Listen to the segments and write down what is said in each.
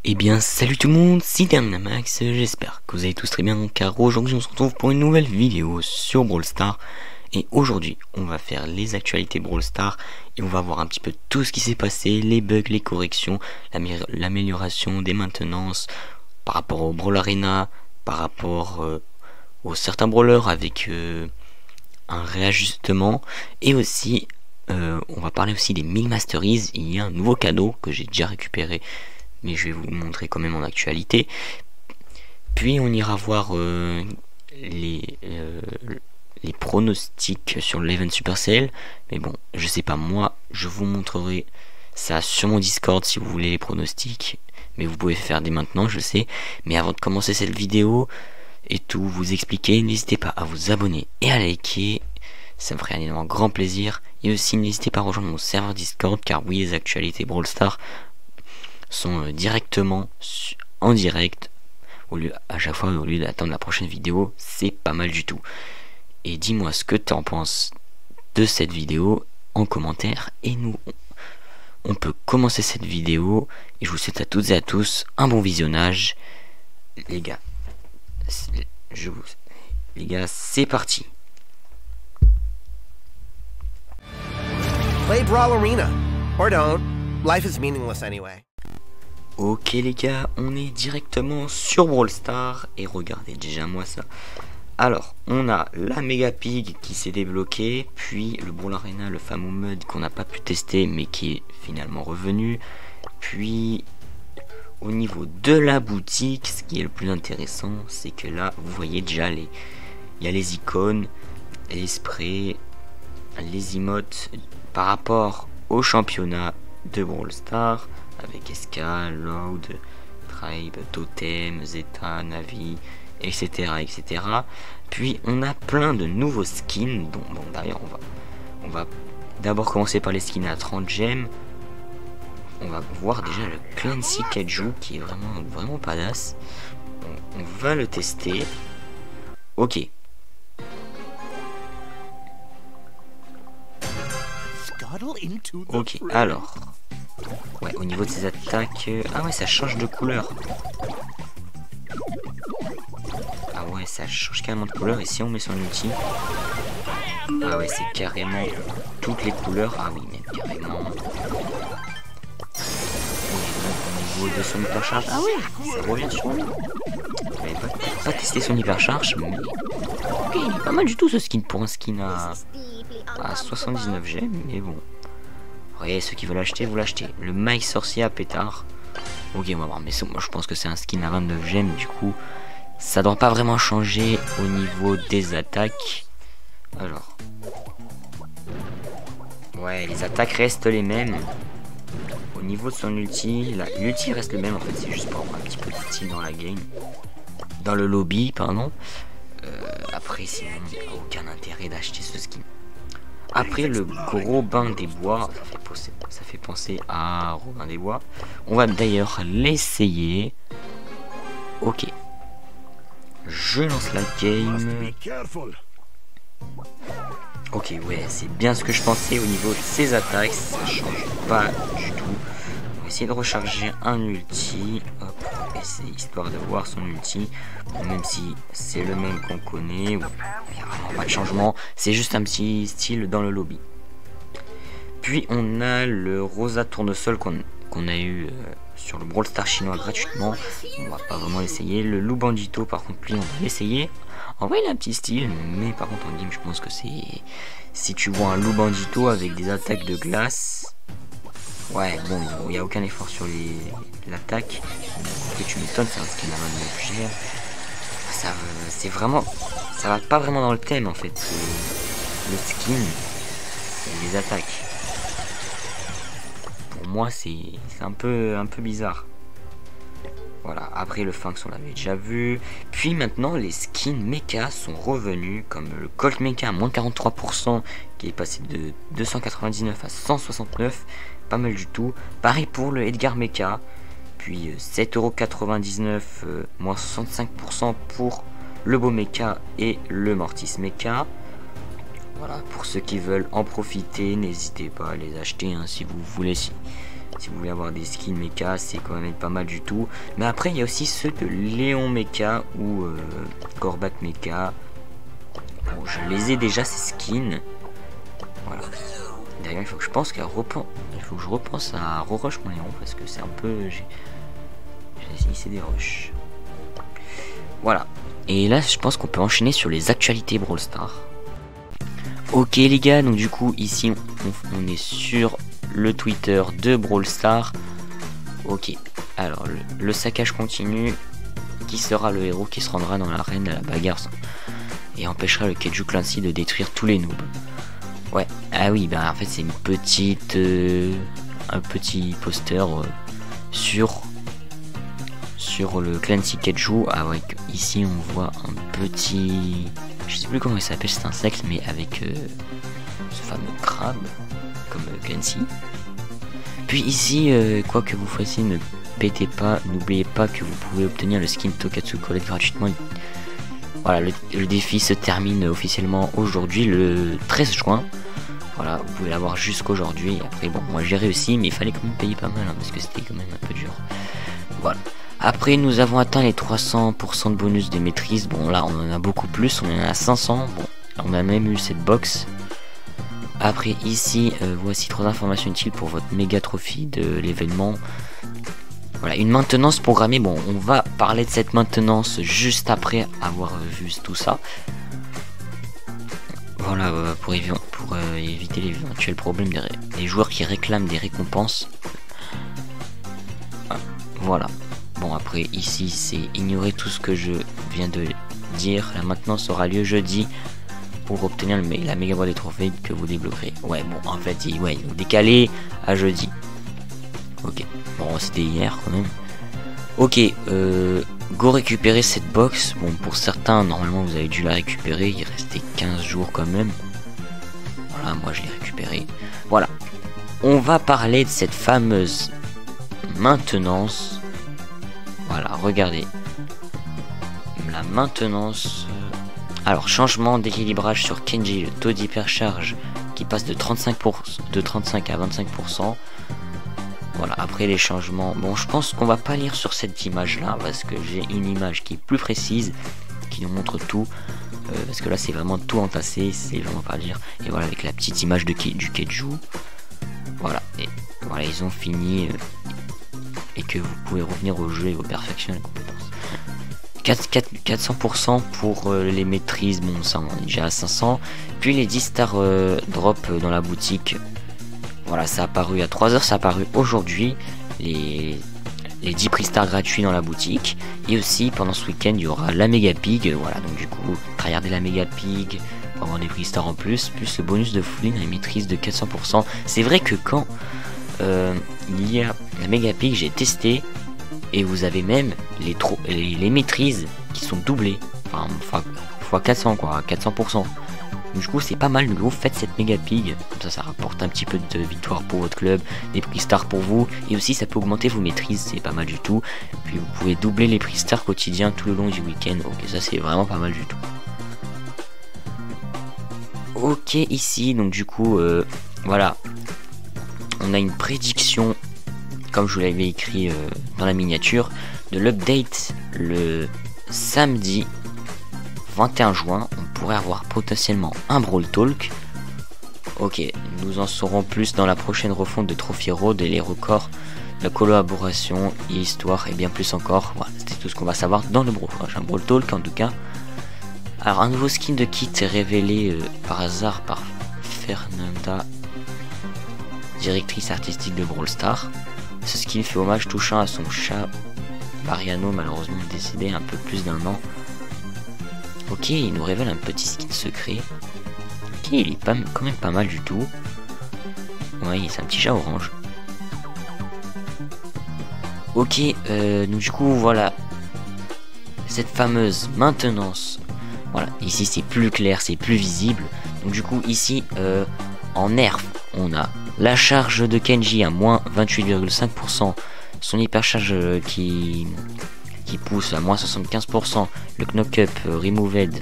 Eh bien salut tout le monde, c'est Dynamax, j'espère que vous allez tous très bien car aujourd'hui on se retrouve pour une nouvelle vidéo sur Brawl Stars. Et aujourd'hui on va faire les actualités Brawl Stars et on va voir un petit peu tout ce qui s'est passé, les bugs, les corrections, l'amélioration des maintenances par rapport au Brawl Arena, par rapport aux certains brawlers avec un réajustement. Et aussi on va parler aussi des 1000 Masteries. Il y a un nouveau cadeau que j'ai déjà récupéré, mais je vais vous montrer quand même en actualité. Puis on ira voir les pronostics sur l'event Supercell. Mais bon, je sais pas, moi je vous montrerai ça sur mon Discord si vous voulez les pronostics. Mais vous pouvez faire dès maintenant, je sais. Mais avant de commencer cette vidéo et tout vous expliquer, n'hésitez pas à vous abonner et à liker. Ça me ferait un énorme grand plaisir. Et aussi n'hésitez pas à rejoindre mon serveur Discord, car oui, les actualités Brawl Stars sont directement en direct à chaque fois au lieu d'attendre la prochaine vidéo. C'est pas mal du tout. Et dis-moi ce que tu en penses de cette vidéo en commentaire, et nous on peut commencer cette vidéo. Et je vous souhaite à toutes et à tous un bon visionnage, les gars. Les gars, c'est parti. Play Brawl Arena, or don't. Life is meaningless anyway. Ok les gars, on est directement sur Brawl Stars et regardez déjà moi ça. Alors, on a la Mega Pig qui s'est débloquée, puis le Brawl Arena, le fameux mode qu'on n'a pas pu tester mais qui est finalement revenu. Puis au niveau de la boutique, ce qui est le plus intéressant, c'est que là, vous voyez déjà il y a les icônes, les sprays, les emotes par rapport au championnat de Brawl Stars, avec SK, Loud, Tribe, Totem, Zeta, Navi, etc., etc. Puis on a plein de nouveaux skins, dont bon d'ailleurs on va d'abord commencer par les skins à 30 gemmes. On va voir déjà le Clancy Kaju qui est vraiment badass. On va le tester. Ok. Ok, alors. Ouais, au niveau de ses attaques... ah ouais, ça change de couleur. Ah ouais, ça change carrément de couleur. Et si on met son ulti... ah ouais, c'est carrément toutes les couleurs. Ah oui, mais carrément... au niveau de son hypercharge... ah ouais, ça revient sur lui. J'avais pas testé son hypercharge, mais... ok, il est pas mal du tout ce skin pour un skin à 79 gemmes, mais bon... ouais, ceux qui veulent l'acheter, vous l'achetez. Le Mike Sorcier à pétard. Ok, on va voir. Mais moi, je pense que c'est un skin à 29 gemmes. Du coup, ça doit pas vraiment changer au niveau des attaques. Alors. Ouais, les attaques restent les mêmes. Au niveau de son ulti, l'ulti reste le même. En fait, c'est juste pour avoir un petit peu de style dans la game. Dans le lobby, pardon. Après, sinon, il n'y a aucun intérêt d'acheter ce skin. Après le gros bain des bois, ça fait penser à Robin des Bois. On va d'ailleurs l'essayer. Ok. Je lance la game. Ok, ouais, c'est bien ce que je pensais au niveau de ses attaques. Ça change pas du tout. On va essayer de recharger un ulti. Hop, essayer histoire de voir son ulti. Même si c'est le même qu'on connaît. Il n'y a vraiment pas de changement. C'est juste un petit style dans le lobby. Puis on a le Rosa Tournesol qu'on a eu sur le Brawl Stars chinois gratuitement. On va pas vraiment l'essayer. Le Loup Bandito par contre, lui, on va l'essayer. En vrai il a un petit style, mais par contre en game je pense que c'est... si tu vois un Loup Bandito avec des attaques de glace... ouais, bon, il n'y a aucun effort sur l'attaque. Que tu m'étonnes, c'est un skin à 29 gemmes. C'est vraiment... ça va pas vraiment dans le thème en fait. Le skin et les attaques. Pour moi c'est un peu bizarre. Voilà, après le Finks on l'avait déjà vu. Puis maintenant les skins mecha sont revenus, comme le Colt Mecha à moins 43%, qui est passé de 299 à 169, pas mal du tout. Pareil pour le Edgar Mecha, puis 7,99€, moins 65% pour le Beau Mecha et le Mortis Mecha. Voilà, pour ceux qui veulent en profiter, n'hésitez pas à les acheter hein, si vous voulez. Si vous voulez avoir des skins mecha, c'est quand même pas mal du tout. Mais après, il y a aussi ceux de Léon Mecha ou Gorbat Mecha. Bon, je les ai déjà ces skins. Voilà. D'ailleurs, il faut que je pense je repense à Rush mon Léon parce que c'est un peu. J'ai essayé des rushs. Voilà. Et là, je pense qu'on peut enchaîner sur les actualités Brawl Stars. Ok les gars, donc du coup ici on est sur le Twitter de Brawl Stars. Ok, alors le saccage continue. Qui sera le héros qui se rendra dans l'arène à la bagarre et empêchera le Keiju Clancy de détruire tous les noobs. Ouais, ah oui, bah en fait c'est une petite un petit poster sur le Clancy Keiju. Ah ouais, ici on voit un petit, je sais plus comment il s'appelle cet insecte, mais avec ce fameux crabe comme Clancy. Puis ici, quoi que vous fassiez, ne pétez pas, n'oubliez pas que vous pouvez obtenir le skin Tokatsu Colette gratuitement. Voilà, le défi se termine officiellement aujourd'hui, le 13 juin. Voilà, vous pouvez l'avoir jusqu'aujourd'hui. Après, bon, moi j'ai réussi, mais il fallait quand même payer pas mal, hein, parce que c'était quand même un peu dur. Voilà. Après, nous avons atteint les 300% de bonus de maîtrise. Bon, là, on en a beaucoup plus, on en a 500. Bon, on a même eu cette box. Après, ici, voici 3 informations utiles pour votre méga trophy de l'événement. Voilà, une maintenance programmée. Bon, on va parler de cette maintenance juste après avoir vu tout ça. Voilà, pour éviter l'éventuel problème des joueurs qui réclament des récompenses. Voilà. Bon, après, ici, c'est ignorer tout ce que je viens de dire. La maintenance aura lieu jeudi pour obtenir la méga boîte des trophées que vous débloquerez. Ouais, bon, en fait, ils ont décalé à jeudi. Ok. Bon, c'était hier quand même. Ok, go récupérer cette box. Bon, pour certains, normalement, vous avez dû la récupérer. Il restait 15 jours quand même. Voilà, moi, je l'ai récupéré. Voilà. On va parler de cette fameuse maintenance. Voilà, regardez. La maintenance. Alors, changement d'équilibrage sur Kenji, le taux d'hypercharge qui passe de 35 à 25%. Voilà, après les changements. Bon, je pense qu'on va pas lire sur cette image là parce que j'ai une image qui est plus précise, qui nous montre tout. Parce que là, c'est vraiment tout entassé, c'est vraiment pas à lire. Et voilà, avec la petite image du Keiju. Voilà, et voilà, ils ont fini. Et que vous pouvez revenir au jeu et vous perfectionner les compétences. 400% pour les maîtrises, bon ça on est déjà à 500. Puis les 10 stars drop dans la boutique. Voilà, ça a apparu à 3h, ça a apparu aujourd'hui. Les 10 prix stars gratuits dans la boutique. Et aussi pendant ce week-end il y aura la méga pig. Voilà, donc du coup, regardez la méga pig pour avoir des prix stars en plus. Plus le bonus de fouline et maîtrise de 400%. C'est vrai que quand il y a la méga pig, j'ai testé. Et vous avez même les maîtrises qui sont doublées. Enfin, fois 400 quoi, 400%. Du coup c'est pas mal, du coup faites cette méga pig. Comme ça rapporte un petit peu de victoire pour votre club, des prix stars pour vous. Et aussi ça peut augmenter vos maîtrises, c'est pas mal du tout. Puis vous pouvez doubler les prix stars quotidiens tout le long du week-end. Ok, ça c'est vraiment pas mal du tout. Ok, ici donc du coup voilà. On a une prédiction, comme je vous l'avais écrit dans la miniature, de l'update le samedi 21 juin. On pourrait avoir potentiellement un Brawl Talk. Ok, nous en saurons plus dans la prochaine refonte de Trophy Road et les records, la collaboration et histoire et bien plus encore. Voilà, c'était tout ce qu'on va savoir dans le prochain Brawl Talk en tout cas. Alors un nouveau skin de kit est révélé par hasard par Fernanda, directrice artistique de Brawl Stars. Ce skin fait hommage touchant à son chat Mariano, malheureusement décédé un peu plus d'un an. Ok, il nous révèle un petit skin secret. Ok, il est quand même pas mal du tout. Ouais, c'est un petit chat orange. Ok, donc du coup voilà cette fameuse maintenance. Voilà, ici c'est plus clair, c'est plus visible. Donc du coup ici en nerf on a la charge de Kenji à moins 28,5%, son hypercharge qui pousse à moins 75%, le knock-up removed,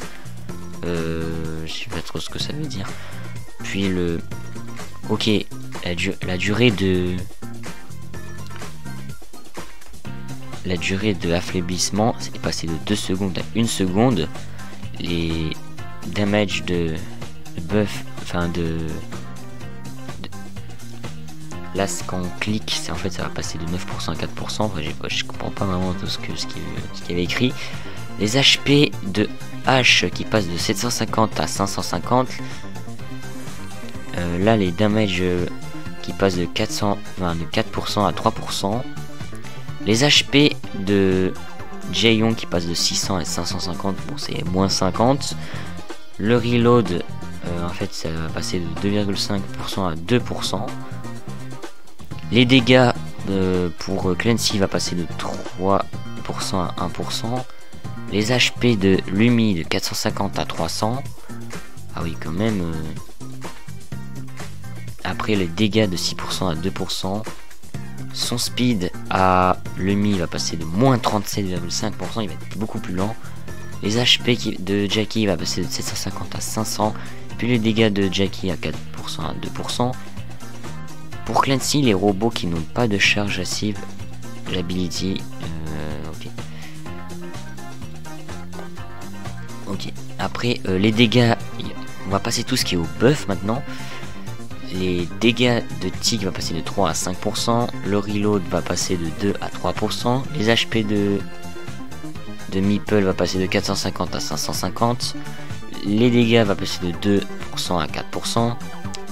je sais pas trop ce que ça veut dire. Puis le... Ok, la durée de la durée de affaiblissement est passée de 2 secondes à 1 seconde. Les damage de buff, enfin là quand on clique, c'est en fait ça va passer de 9% à 4%. Enfin, je comprends pas vraiment tout ce qu'il y avait écrit. Les HP de H qui passent de 750 à 550. Là les damage qui passent de 4% à 3%. Les HP de Jaehyung qui passe de 600 à 550, bon c'est moins 50. Le reload, en fait ça va passer de 2,5% à 2%. Les dégâts pour Clancy va passer de 3% à 1%. Les HP de Lumi de 450 à 300. Ah oui quand même. Après les dégâts de 6% à 2%. Son speed à Lumi va passer de moins 37,5%, il va être beaucoup plus lent. Les HP de Jackie va passer de 750 à 500. Puis les dégâts de Jackie à 4% à 2%. Pour Clancy, les robots qui n'ont pas de charge active, l'ability. Ok. Après les dégâts, on va passer tout ce qui est au buff maintenant. Les dégâts de Tig va passer de 3 à 5%. Le reload va passer de 2 à 3%. Les HP de Meeple va passer de 450 à 550. Les dégâts va passer de 2% à 4%.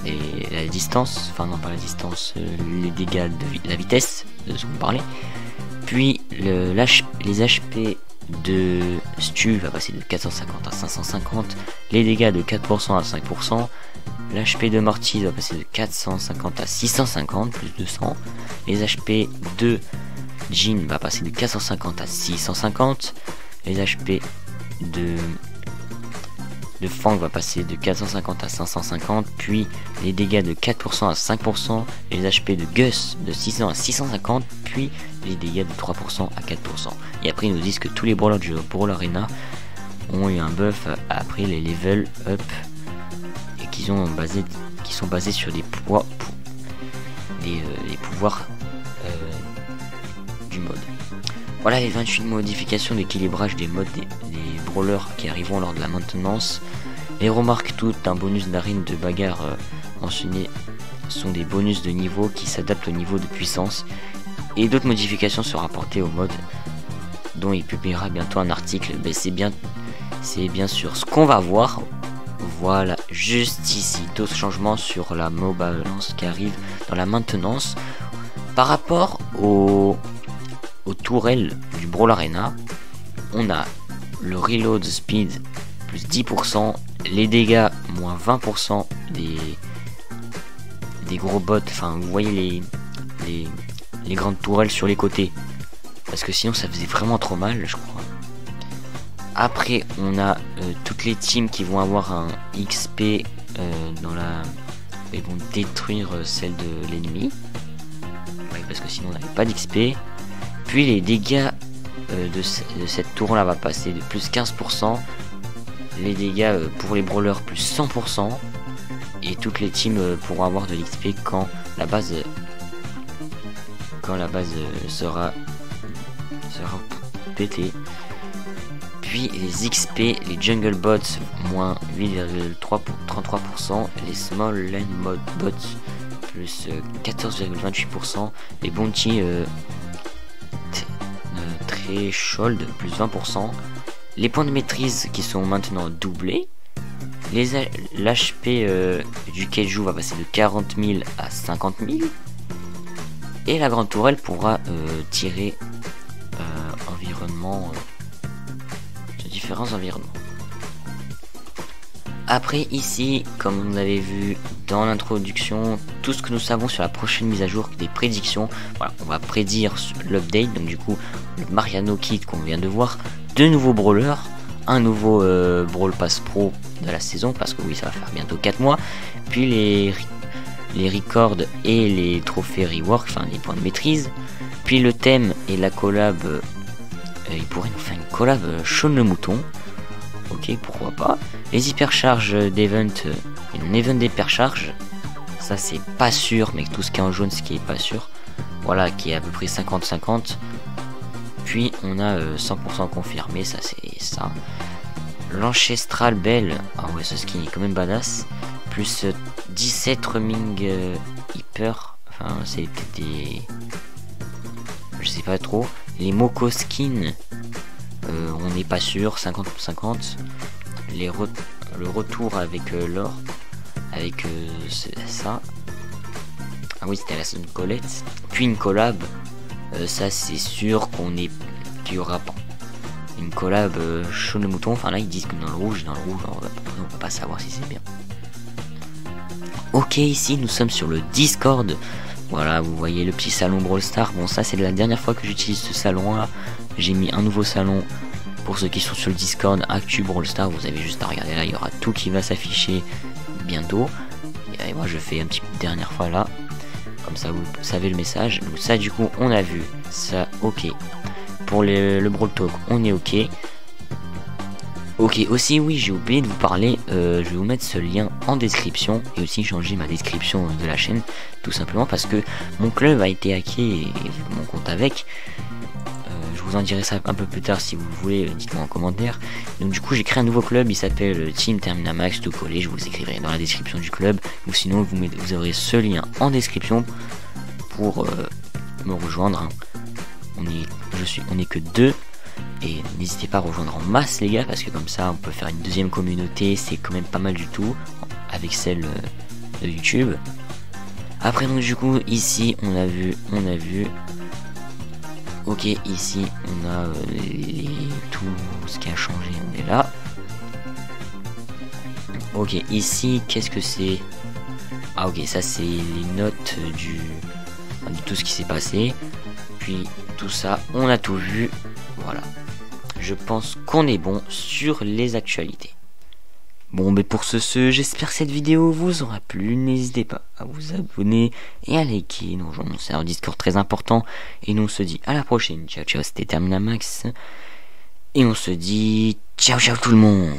Et la distance, enfin non pas la distance, les dégâts de la vitesse de ce qu'on parlait. Puis les HP de Stu va passer de 450 à 550. Les dégâts de 4% à 5%. L'HP de Morty va passer de 450 à 650, plus 200. Les HP de Jin va passer de 450 à 650. Les HP de Fang va passer de 450 à 550. Puis les dégâts de 4% à 5%. Les HP de Gus de 600 à 650. Puis les dégâts de 3% à 4%. Et après ils nous disent que tous les brawlers du Brawl Arena ont eu un buff après les level up. Qui sont basés sur des pouvoirs du mode. Voilà les 28 modifications d'équilibrage des modes des brawlers qui arriveront lors de la maintenance. Les remarques toutes d'un bonus d'arène de bagarre mentionné sont des bonus de niveau qui s'adaptent au niveau de puissance, et d'autres modifications seront apportées au mode dont il publiera bientôt un article. C'est bien sûr ce qu'on va voir. Voilà, juste ici, d'autres changements sur la balance qui arrive dans la maintenance. Par rapport aux tourelles du Brawl Arena, on a le reload speed plus 10%, les dégâts moins 20% des gros bots, enfin vous voyez les grandes tourelles sur les côtés, parce que sinon ça faisait vraiment trop mal je crois. Après on a toutes les teams qui vont avoir un XP ils vont détruire celle de l'ennemi, parce que sinon on n'avait pas d'XP. Puis les dégâts de cette tour là va passer de plus 15%, les dégâts pour les brawlers plus 100%, et toutes les teams pourront avoir de l'XP quand la base sera pétée. Puis les XP, les Jungle Bots moins 8,33%, les Small Lane Mod Bots plus 14,28%, les Bounty Threshold plus 20%, les points de maîtrise qui sont maintenant doublés, l'HP du Keiju va passer de 40 000 à 50 000, et la grande tourelle pourra tirer différents environnements. Après ici, comme vous l'avez vu dans l'introduction, tout ce que nous savons sur la prochaine mise à jour, des prédictions. Voilà, on va prédire l'update, donc du coup le Mariano Kit qu'on vient de voir, deux nouveaux brawlers, un nouveau Brawl Pass Pro de la saison, parce que oui ça va faire bientôt 4 mois, puis les records et les trophées rework, enfin les points de maîtrise, puis le thème et la collab. Il pourrait nous faire une collab Shaun le mouton. Ok, pourquoi pas. Les hypercharges d'event, une event d'hypercharge. Ça c'est pas sûr, mais tout ce qui est en jaune, ce qui est pas sûr. Voilà, qui est à peu près 50-50. Puis on a 100% confirmé, ça c'est ça. L'Ancestral Bell, ah ouais, ce skin est quand même badass. Plus 17 roaming hyper, enfin c'est peut-être des... je sais pas trop. Les Moko skins, on n'est pas sûr, 50/50. Le retour avec l'or, avec ça. Ah oui, c'était la Sun Colette. Puis une collab, ça c'est sûr qu'il y aura pas. Une collab chaud le mouton, enfin là ils disent que dans le rouge, on va pas savoir si c'est bien. Ok, ici nous sommes sur le Discord. Voilà, vous voyez le petit salon Brawl Stars. Bon, ça c'est la dernière fois que j'utilise ce salon là. J'ai mis un nouveau salon pour ceux qui sont sur le Discord Actu Brawl Stars. Vous avez juste à regarder là, il y aura tout qui va s'afficher bientôt. Et moi je fais un petit dernière fois là. Comme ça vous savez le message. Donc ça du coup on a vu ça, ok. Pour le Brawl Talk on est ok. Ok, aussi oui, j'ai oublié de vous parler, je vais vous mettre ce lien en description et aussi changer ma description de la chaîne, tout simplement parce que mon club a été hacké et mon compte avec. Je vous en dirai ça un peu plus tard si vous voulez, dites-moi en commentaire. Donc du coup j'ai créé un nouveau club, il s'appelle Team Terminamax, tout collé, je vous écrirai dans la description du club, ou sinon vous aurez ce lien en description pour me rejoindre. Hein. On est que 2. Et n'hésitez pas à rejoindre en masse les gars, parce que comme ça on peut faire une deuxième communauté, c'est quand même pas mal du tout avec celle de YouTube. Après donc du coup ici on a vu. Ok, ici on a tout ce qui a changé, on est là. Ok, ici qu'est-ce que c'est? Ah ok, ça c'est les notes de tout ce qui s'est passé. Puis tout ça, on a tout vu. Voilà, je pense qu'on est bon sur les actualités. Bon, mais pour ce, j'espère que cette vidéo vous aura plu. N'hésitez pas à vous abonner et à liker. Nous rejoindre mon serveur Discord très important. Et nous on se dit à la prochaine. Ciao, ciao, c'était Terminamax. Et on se dit ciao, ciao tout le monde.